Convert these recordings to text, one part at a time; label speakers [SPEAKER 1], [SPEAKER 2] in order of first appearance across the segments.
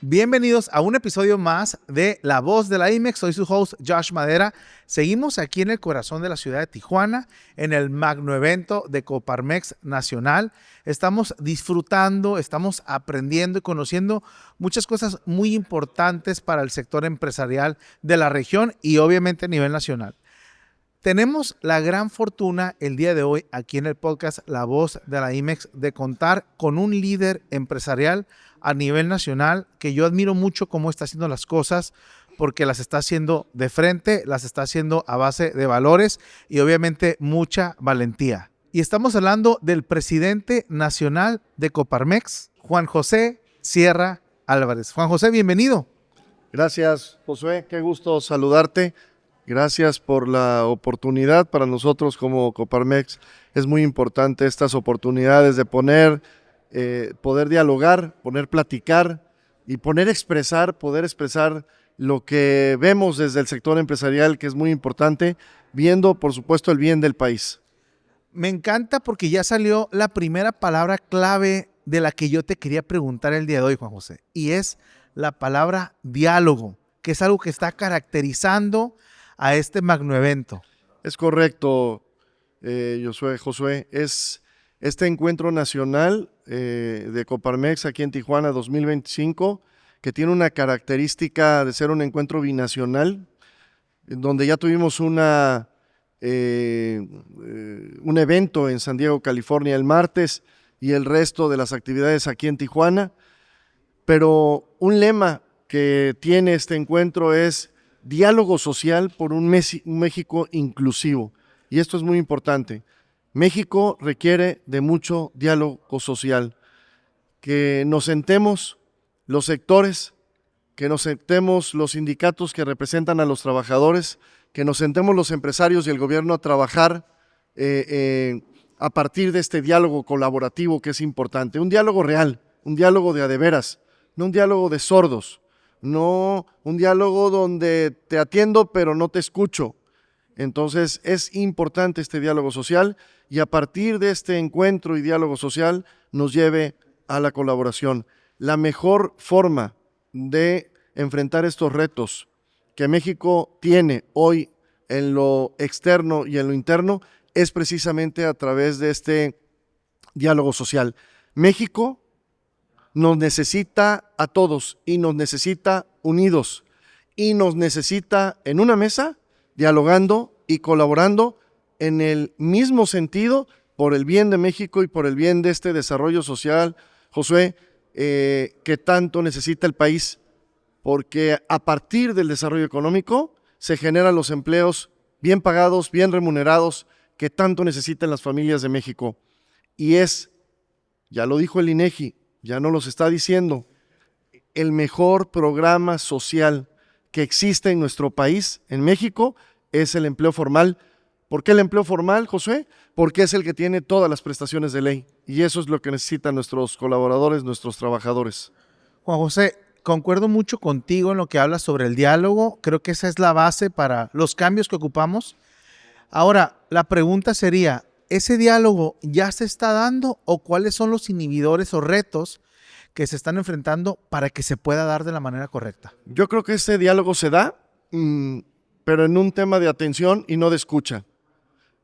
[SPEAKER 1] Bienvenidos a un episodio más de La Voz de la IMEX. Soy su host Josh Madera. Seguimos aquí en el corazón de la ciudad de Tijuana, en el magno evento de Coparmex Nacional. Estamos disfrutando, estamos aprendiendo y conociendo muchas cosas muy importantes para el sector empresarial de la región y obviamente a nivel nacional. Tenemos la gran fortuna el día de hoy aquí en el podcast La Voz de la IMEX de contar con un líder empresarial a nivel nacional que yo admiro mucho cómo está haciendo las cosas, porque las está haciendo de frente, las está haciendo a base de valores y obviamente mucha valentía. Y estamos hablando del presidente nacional de Coparmex, Juan José Sierra Álvarez. Juan José, bienvenido.
[SPEAKER 2] Gracias, Josué, qué gusto saludarte. Gracias por la oportunidad. Para nosotros como Coparmex es muy importante estas oportunidades de poder dialogar, platicar y poder expresar lo que vemos desde el sector empresarial, que es muy importante, viendo, por supuesto, el bien del país.
[SPEAKER 1] Me encanta porque ya salió la primera palabra clave de la que yo te quería preguntar el día de hoy, Juan José, y es la palabra diálogo, que es algo que está caracterizando a este magno evento.
[SPEAKER 2] Es correcto, Josué. Es este encuentro nacional de Coparmex aquí en Tijuana 2025, que tiene una característica de ser un encuentro binacional, donde ya tuvimos un evento en San Diego, California, el martes, y el resto de las actividades aquí en Tijuana. Pero un lema que tiene este encuentro es diálogo social por un México inclusivo. Y esto es muy importante. México requiere de mucho diálogo social. Que nos sentemos los sectores, que nos sentemos los sindicatos que representan a los trabajadores, que nos sentemos los empresarios y el gobierno a trabajar a partir de este diálogo colaborativo que es importante. Un diálogo real, un diálogo de a de veras, no un diálogo de sordos. No un diálogo donde te atiendo pero no te escucho. Entonces es importante este diálogo social y a partir de este encuentro y diálogo social nos lleve a la colaboración. La mejor forma de enfrentar estos retos que México tiene hoy en lo externo y en lo interno es precisamente a través de este diálogo social. México nos necesita a todos y nos necesita unidos y nos necesita en una mesa dialogando y colaborando en el mismo sentido por el bien de México y por el bien de este desarrollo social, Josué, que tanto necesita el país, porque a partir del desarrollo económico se generan los empleos bien pagados, bien remunerados, que tanto necesitan las familias de México. Y es, ya lo dijo el INEGI, ya nos los está diciendo, el mejor programa social que existe en nuestro país, en México, es el empleo formal. ¿Por qué el empleo formal, José? Porque es el que tiene todas las prestaciones de ley y eso es lo que necesitan nuestros colaboradores, nuestros trabajadores.
[SPEAKER 1] Juan José, concuerdo mucho contigo en lo que hablas sobre el diálogo. Creo que esa es la base para los cambios que ocupamos. Ahora, la pregunta sería, ¿ese diálogo ya se está dando o cuáles son los inhibidores o retos que se están enfrentando para que se pueda dar de la manera correcta?
[SPEAKER 2] Yo creo que ese diálogo se da, pero en un tema de atención y no de escucha.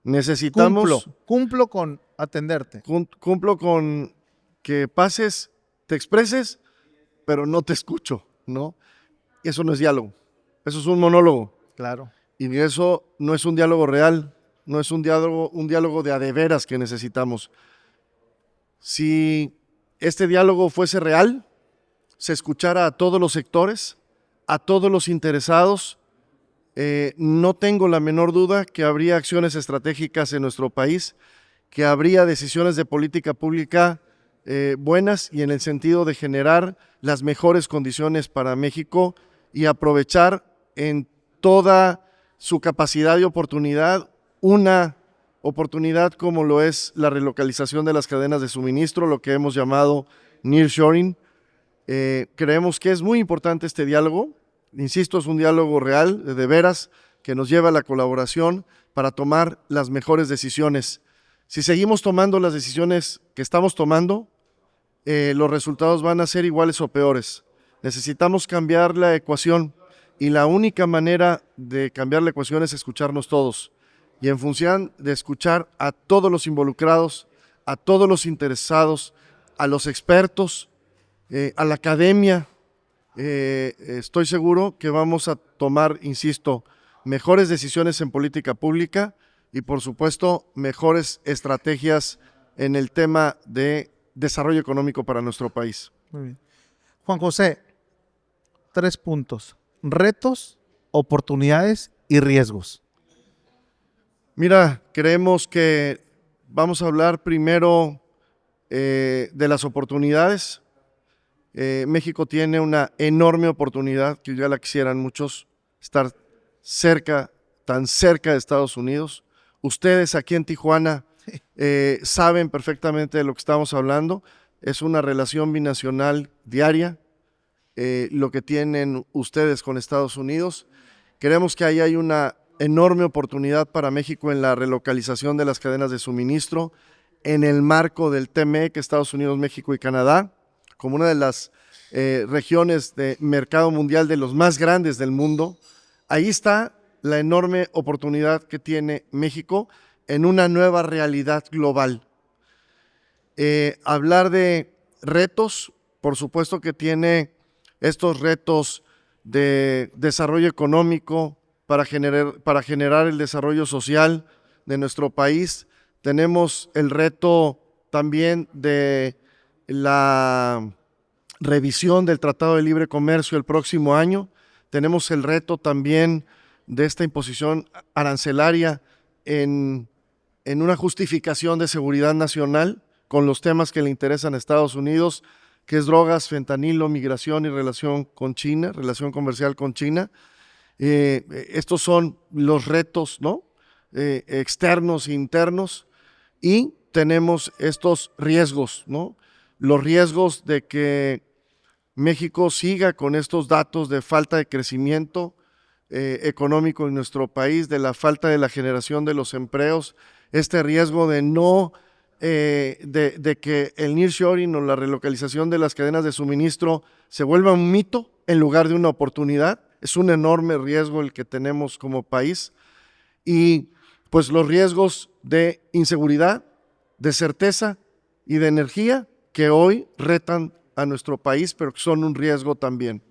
[SPEAKER 2] Necesitamos...
[SPEAKER 1] Cumplo con atenderte.
[SPEAKER 2] Cumplo con que pases, te expreses, pero no te escucho, ¿no? Eso no es diálogo, eso es un monólogo.
[SPEAKER 1] Claro.
[SPEAKER 2] Y eso no es un diálogo real, no es un diálogo de a de veras que necesitamos. Si este diálogo fuese real, se escuchara a todos los sectores, a todos los interesados, no tengo la menor duda que habría acciones estratégicas en nuestro país, que habría decisiones de política pública buenas y en el sentido de generar las mejores condiciones para México y aprovechar en toda su capacidad y oportunidad una oportunidad como lo es la relocalización de las cadenas de suministro, lo que hemos llamado nearshoring. Creemos que es muy importante este diálogo. Insisto, es un diálogo real, de veras, que nos lleva a la colaboración para tomar las mejores decisiones. Si seguimos tomando las decisiones que estamos tomando, los resultados van a ser iguales o peores. Necesitamos cambiar la ecuación y la única manera de cambiar la ecuación es escucharnos todos. Y en función de escuchar a todos los involucrados, a todos los interesados, a los expertos, a la academia, estoy seguro que vamos a tomar, insisto, mejores decisiones en política pública y, por supuesto, mejores estrategias en el tema de desarrollo económico para nuestro país.
[SPEAKER 1] Muy bien. Juan José, 3 puntos: retos, oportunidades y riesgos.
[SPEAKER 2] Mira, creemos que vamos a hablar primero de las oportunidades. México tiene una enorme oportunidad, que ya la quisieran muchos, estar cerca, tan cerca de Estados Unidos. Ustedes aquí en Tijuana saben perfectamente de lo que estamos hablando. Es una relación binacional diaria, lo que tienen ustedes con Estados Unidos. Creemos que ahí hay una enorme oportunidad para México en la relocalización de las cadenas de suministro, en el marco del TMEC, Estados Unidos, México y Canadá, como una de las regiones de mercado mundial de los más grandes del mundo. Ahí está la enorme oportunidad que tiene México en una nueva realidad global. Hablar de retos, por supuesto que tiene estos retos de desarrollo económico para generar el desarrollo social de nuestro país. Tenemos el reto también de la revisión del Tratado de Libre Comercio el próximo año. Tenemos el reto también de esta imposición arancelaria en una justificación de seguridad nacional con los temas que le interesan a Estados Unidos, que es drogas, fentanilo, migración y relación con China, relación comercial con China. Estos son los retos, ¿no? Externos e internos, y tenemos estos riesgos, ¿no? Los riesgos de que México siga con estos datos de falta de crecimiento económico en nuestro país, de la falta de la generación de los empleos, este riesgo de de que el nearshoring o la relocalización de las cadenas de suministro se vuelva un mito en lugar de una oportunidad. Es un enorme riesgo el que tenemos como país. Y pues los riesgos de inseguridad, de certeza y de energía que hoy retan a nuestro país, pero que son un riesgo también.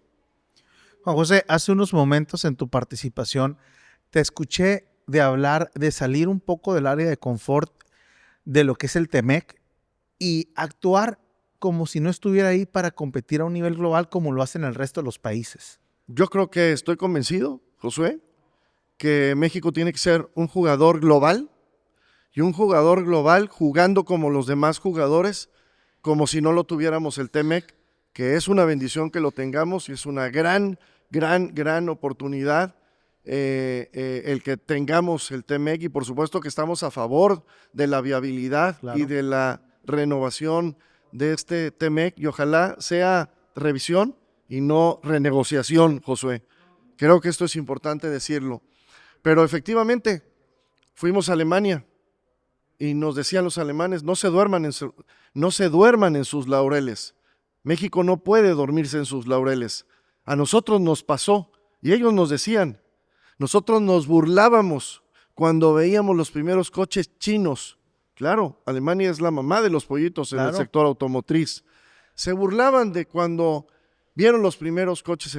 [SPEAKER 1] Juan José, hace unos momentos en tu participación te escuché de hablar de salir un poco del área de confort de lo que es el TEMEC y actuar como si no estuviera ahí para competir a un nivel global como lo hacen el resto de los países.
[SPEAKER 2] Yo creo que estoy convencido, Josué, que México tiene que ser un jugador global, y un jugador global jugando como los demás jugadores, como si no lo tuviéramos el TEMEC, que es una bendición que lo tengamos y es una gran oportunidad el que tengamos el TEMEC, y por supuesto que estamos a favor de la viabilidad, claro, y de la renovación de este TEMEC, y ojalá sea revisión y no renegociación, Josué. Creo que esto es importante decirlo. Pero efectivamente, fuimos a Alemania y nos decían los alemanes, no se duerman en sus laureles. México no puede dormirse en sus laureles. A nosotros nos pasó y ellos nos decían, nosotros nos burlábamos cuando veíamos los primeros coches chinos. Claro, Alemania es la mamá de los pollitos en el sector automotriz. Se burlaban de cuando vieron los primeros coches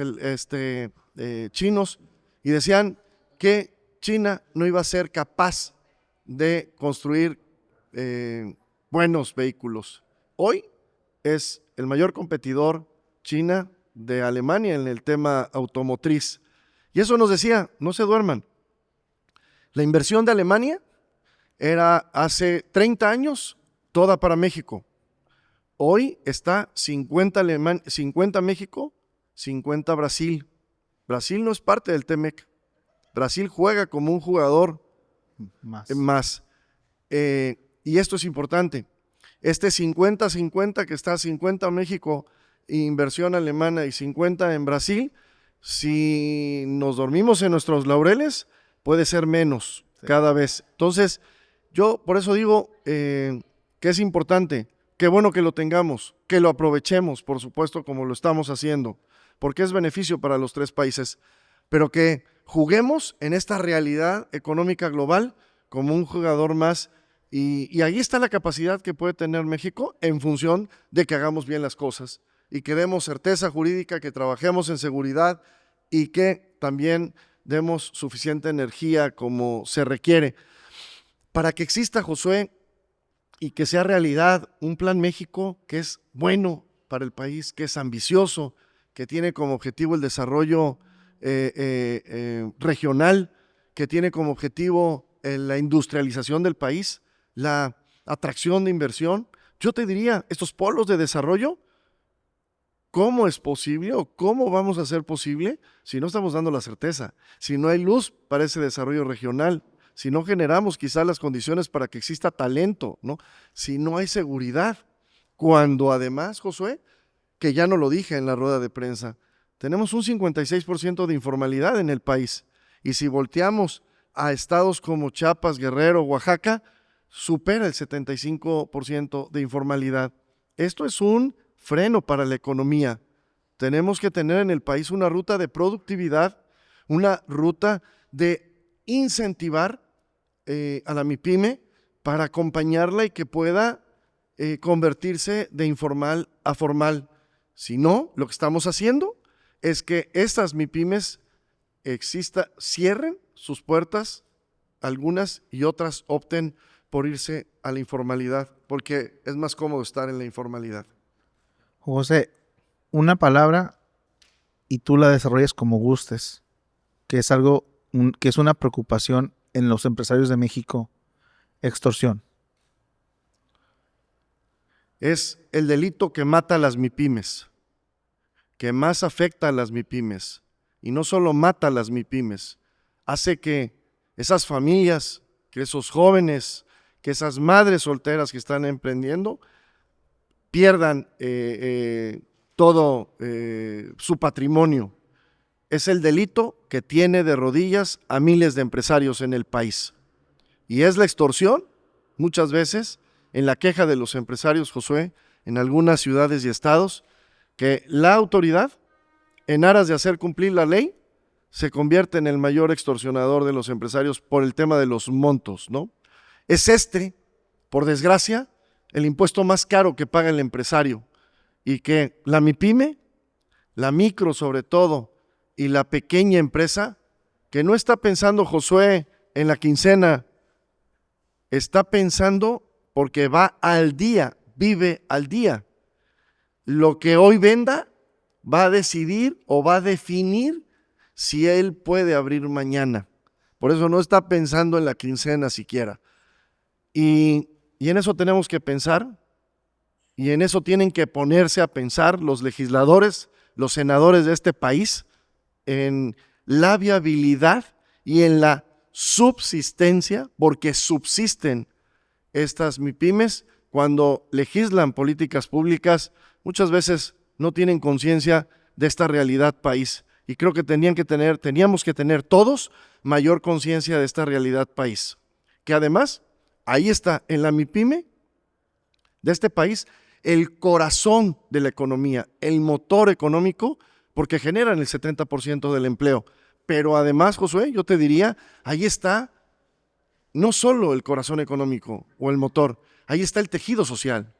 [SPEAKER 2] chinos y decían que China no iba a ser capaz de construir buenos vehículos. Hoy es el mayor competidor China de Alemania en el tema automotriz. Y eso nos decía, no se duerman. La inversión de Alemania era hace 30 años toda para México. Hoy está 50 México, 50 Brasil. Brasil no es parte del TEMEC. Brasil juega como un jugador más. Y esto es importante. Este 50-50 que está 50 México, inversión alemana, y 50 en Brasil, si nos dormimos en nuestros laureles, puede ser menos cada vez. Entonces, yo por eso digo que es importante, qué bueno que lo tengamos, que lo aprovechemos, por supuesto, como lo estamos haciendo, porque es beneficio para los 3 países, pero que juguemos en esta realidad económica global como un jugador más, y ahí está la capacidad que puede tener México en función de que hagamos bien las cosas y que demos certeza jurídica, que trabajemos en seguridad y que también demos suficiente energía como se requiere. Para que exista, Josué, y que sea realidad un Plan México que es bueno para el país, que es ambicioso, que tiene como objetivo el desarrollo regional, que tiene como objetivo la industrialización del país, la atracción de inversión. Yo te diría, estos polos de desarrollo, ¿cómo es posible o cómo vamos a hacer posible si no estamos dando la certeza? Si no hay luz para ese desarrollo regional, si no generamos quizás las condiciones para que exista talento, ¿no? Si no hay seguridad, cuando además, Josué, que ya no lo dije en la rueda de prensa, tenemos un 56% de informalidad en el país, y si volteamos a estados como Chiapas, Guerrero, Oaxaca, supera el 75% de informalidad. Esto es un freno para la economía. Tenemos que tener en el país una ruta de productividad, una ruta de incentivar a la MIPYME para acompañarla y que pueda convertirse de informal a formal. Si no, lo que estamos haciendo es que estas MIPYMES cierren sus puertas, algunas, y otras opten por irse a la informalidad, porque es más cómodo estar en la informalidad.
[SPEAKER 1] José, una palabra y tú la desarrollas como gustes, que es algo, que es una preocupación en los empresarios de México: extorsión.
[SPEAKER 2] Es el delito que mata a las MIPYMES, que más afecta a las MIPYMES, y no solo mata a las MIPYMES, hace que esas familias, que esos jóvenes, que esas madres solteras que están emprendiendo pierdan todo su patrimonio. Es el delito que tiene de rodillas a miles de empresarios en el país. Y es la extorsión, muchas veces, en la queja de los empresarios, Josué, en algunas ciudades y estados, que la autoridad, en aras de hacer cumplir la ley, se convierte en el mayor extorsionador de los empresarios por el tema de los montos, ¿no? Es por desgracia, el impuesto más caro que paga el empresario, y que la MIPYME, la micro sobre todo, y la pequeña empresa, que no está pensando, Josué, en la quincena, está pensando porque va al día, vive al día. Lo que hoy venda va a decidir o va a definir si él puede abrir mañana. Por eso no está pensando en la quincena siquiera. Y en eso tenemos que pensar, y en eso tienen que ponerse a pensar los legisladores, los senadores de este país, en la viabilidad y en la subsistencia, porque subsisten estas MIPYMES. Cuando legislan políticas públicas, muchas veces no tienen conciencia de esta realidad país, y creo que teníamos que tener todos mayor conciencia de esta realidad país, que además ahí está en la MIPYME de este país el corazón de la economía, el motor económico, porque generan el 70% del empleo. Pero además, Josué, yo te diría, ahí está no solo el corazón económico o el motor, ahí está el tejido social,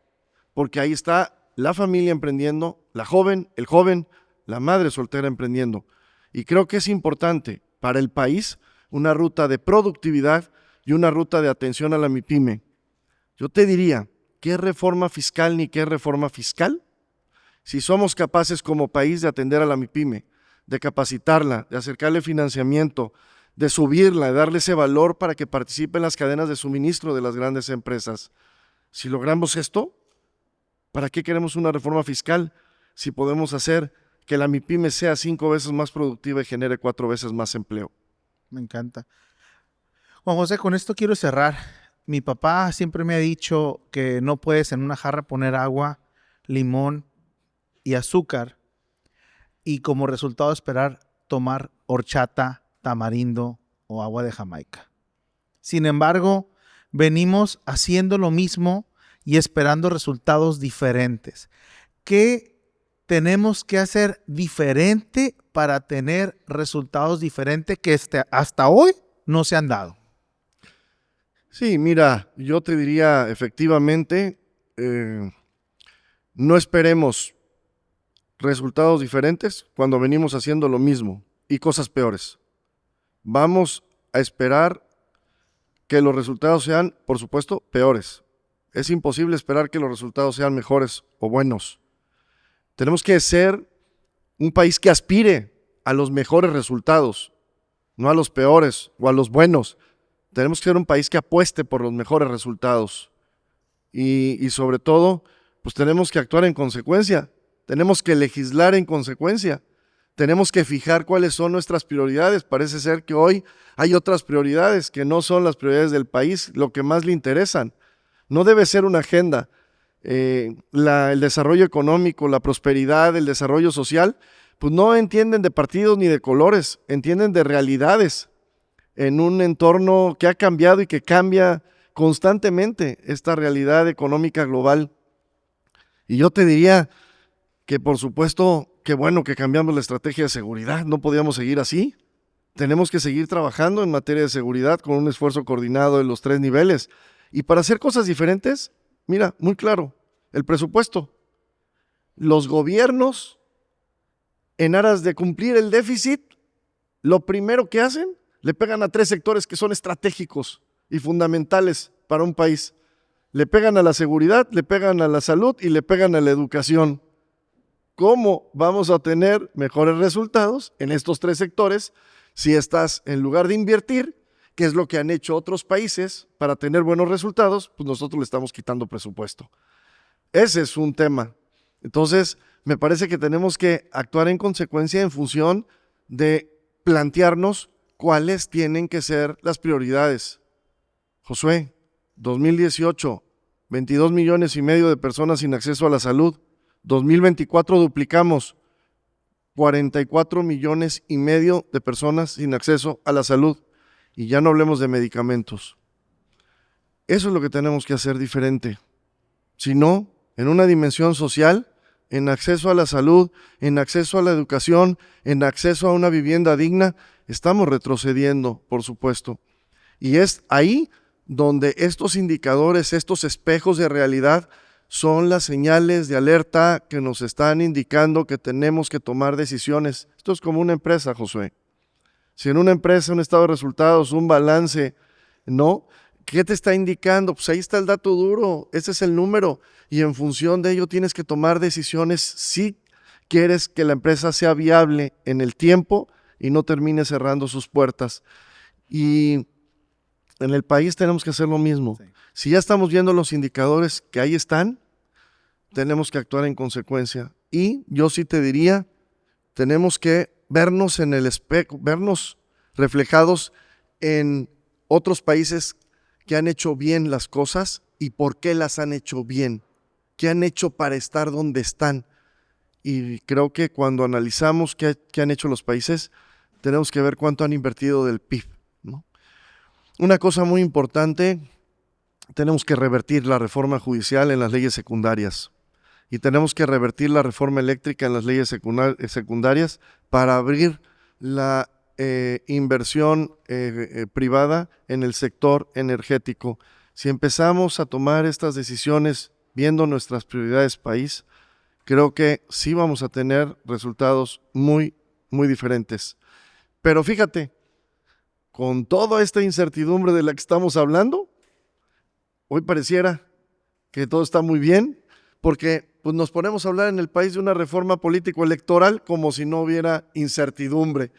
[SPEAKER 2] porque ahí está la familia emprendiendo, la joven, el joven, la madre soltera emprendiendo. Y creo que es importante para el país una ruta de productividad y una ruta de atención a la MIPYME. Yo te diría, ¿qué reforma fiscal ni qué reforma fiscal? Si somos capaces como país de atender a la MIPYME, de capacitarla, de acercarle financiamiento, de subirla, de darle ese valor para que participe en las cadenas de suministro de las grandes empresas. Si logramos esto, ¿para qué queremos una reforma fiscal si podemos hacer que la MIPYME sea 5 veces más productiva y genere 4 veces más empleo?
[SPEAKER 1] Me encanta. Juan José, con esto quiero cerrar. Mi papá siempre me ha dicho que no puedes en una jarra poner agua, limón y azúcar, y como resultado esperar tomar horchata, tamarindo o agua de Jamaica. Sin embargo, venimos haciendo lo mismo y esperando resultados diferentes. ¿Qué tenemos que hacer diferente para tener resultados diferentes que hasta hoy no se han dado?
[SPEAKER 2] Sí, mira, yo te diría efectivamente, no esperemos resultados diferentes cuando venimos haciendo lo mismo y cosas peores. Vamos a esperar que los resultados sean, por supuesto, peores. Es imposible esperar que los resultados sean mejores o buenos. Tenemos que ser un país que aspire a los mejores resultados, no a los peores o a los buenos. Tenemos que ser un país que apueste por los mejores resultados. Y sobre todo, pues tenemos que actuar en consecuencia. Tenemos que legislar en consecuencia. Tenemos que fijar cuáles son nuestras prioridades. Parece ser que hoy hay otras prioridades que no son las prioridades del país, lo que más le interesan. No debe ser una agenda. El desarrollo económico, la prosperidad, el desarrollo social, pues no entienden de partidos ni de colores, entienden de realidades en un entorno que ha cambiado y que cambia constantemente esta realidad económica global. Y yo te diría que por supuesto, qué bueno que cambiamos la estrategia de seguridad, no podíamos seguir así. Tenemos que seguir trabajando en materia de seguridad con un esfuerzo coordinado en los 3 niveles. Y para hacer cosas diferentes, mira, muy claro, el presupuesto. Los gobiernos, en aras de cumplir el déficit, lo primero que hacen, le pegan a 3 sectores que son estratégicos y fundamentales para un país. Le pegan a la seguridad, le pegan a la salud y le pegan a la educación. ¿Cómo vamos a tener mejores resultados en estos 3 sectores si estás, en lugar de invertir, que es lo que han hecho otros países para tener buenos resultados, pues nosotros le estamos quitando presupuesto? Ese es un tema. Entonces, me parece que tenemos que actuar en consecuencia en función de plantearnos cuáles tienen que ser las prioridades. Josué, 2018, 22 millones y medio de personas sin acceso a la salud. 2024 duplicamos, 44 millones y medio de personas sin acceso a la salud. Y ya no hablemos de medicamentos. Eso es lo que tenemos que hacer diferente. Si no, en una dimensión social, en acceso a la salud, en acceso a la educación, en acceso a una vivienda digna, estamos retrocediendo, por supuesto. Y es ahí donde estos indicadores, estos espejos de realidad, son las señales de alerta que nos están indicando que tenemos que tomar decisiones. Esto es como una empresa, Josué. Si en una empresa, un estado de resultados, un balance, ¿no? ¿Qué te está indicando? Pues ahí está el dato duro, ese es el número, y en función de ello tienes que tomar decisiones si quieres que la empresa sea viable en el tiempo y no termine cerrando sus puertas. Y en el país tenemos que hacer lo mismo. Sí. Si ya estamos viendo los indicadores que ahí están, tenemos que actuar en consecuencia. Y yo sí te diría, tenemos que vernos en el espejo, vernos reflejados en otros países que han hecho bien las cosas y por qué las han hecho bien, qué han hecho para estar donde están. Y creo que cuando analizamos qué han hecho los países, tenemos que ver cuánto han invertido del PIB, ¿no? Una cosa muy importante, tenemos que revertir la reforma judicial en las leyes secundarias y tenemos que revertir la reforma eléctrica en las leyes secundarias para abrir la inversión privada en el sector energético. Si empezamos a tomar estas decisiones viendo nuestras prioridades país, creo que sí vamos a tener resultados muy, muy diferentes. Pero fíjate, con toda esta incertidumbre de la que estamos hablando, hoy pareciera que todo está muy bien, porque pues, nos ponemos a hablar en el país de una reforma político-electoral como si no hubiera incertidumbre.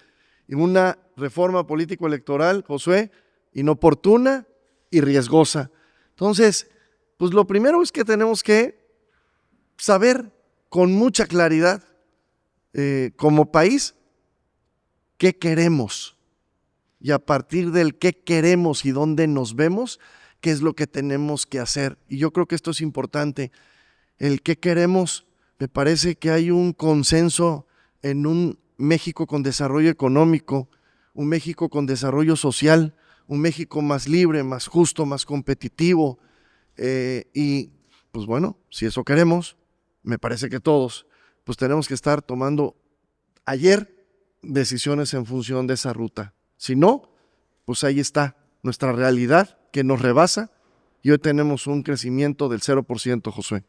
[SPEAKER 2] Y una reforma político-electoral, Josué, inoportuna y riesgosa. Entonces, pues lo primero es que tenemos que saber con mucha claridad, como país, qué queremos. Y a partir del qué queremos y dónde nos vemos, qué es lo que tenemos que hacer. Y yo creo que esto es importante. El qué queremos, me parece que hay un consenso en un México con desarrollo económico, un México con desarrollo social, un México más libre, más justo, más competitivo. Y pues bueno, si eso queremos, me parece que todos pues tenemos que estar tomando ayer decisiones en función de esa ruta. Si no, pues ahí está nuestra realidad que nos rebasa y hoy tenemos un crecimiento del 0%, Josué.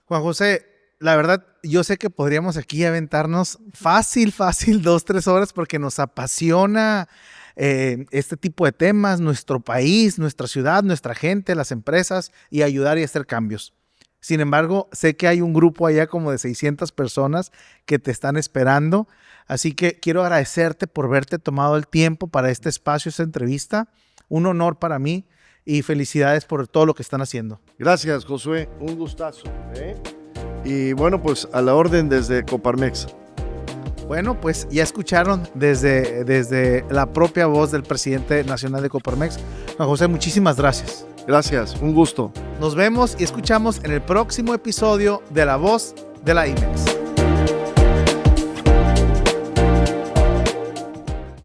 [SPEAKER 1] Juan José, la verdad, yo sé que podríamos aquí aventarnos fácil, 2-3 horas porque nos apasiona este tipo de temas, nuestro país, nuestra ciudad, nuestra gente, las empresas y ayudar y hacer cambios. Sin embargo, sé que hay un grupo allá como de 600 personas que te están esperando. Así que quiero agradecerte por haberte tomado el tiempo para este espacio, esta entrevista. Un honor para mí y felicidades por todo lo que están haciendo.
[SPEAKER 2] Gracias, Josué. Un gustazo. Y bueno, pues a la orden desde Coparmex.
[SPEAKER 1] Bueno, pues ya escucharon desde la propia voz del presidente nacional de Coparmex. Juan José, muchísimas gracias.
[SPEAKER 2] Gracias, un gusto.
[SPEAKER 1] Nos vemos y escuchamos en el próximo episodio de La Voz de la IMEX.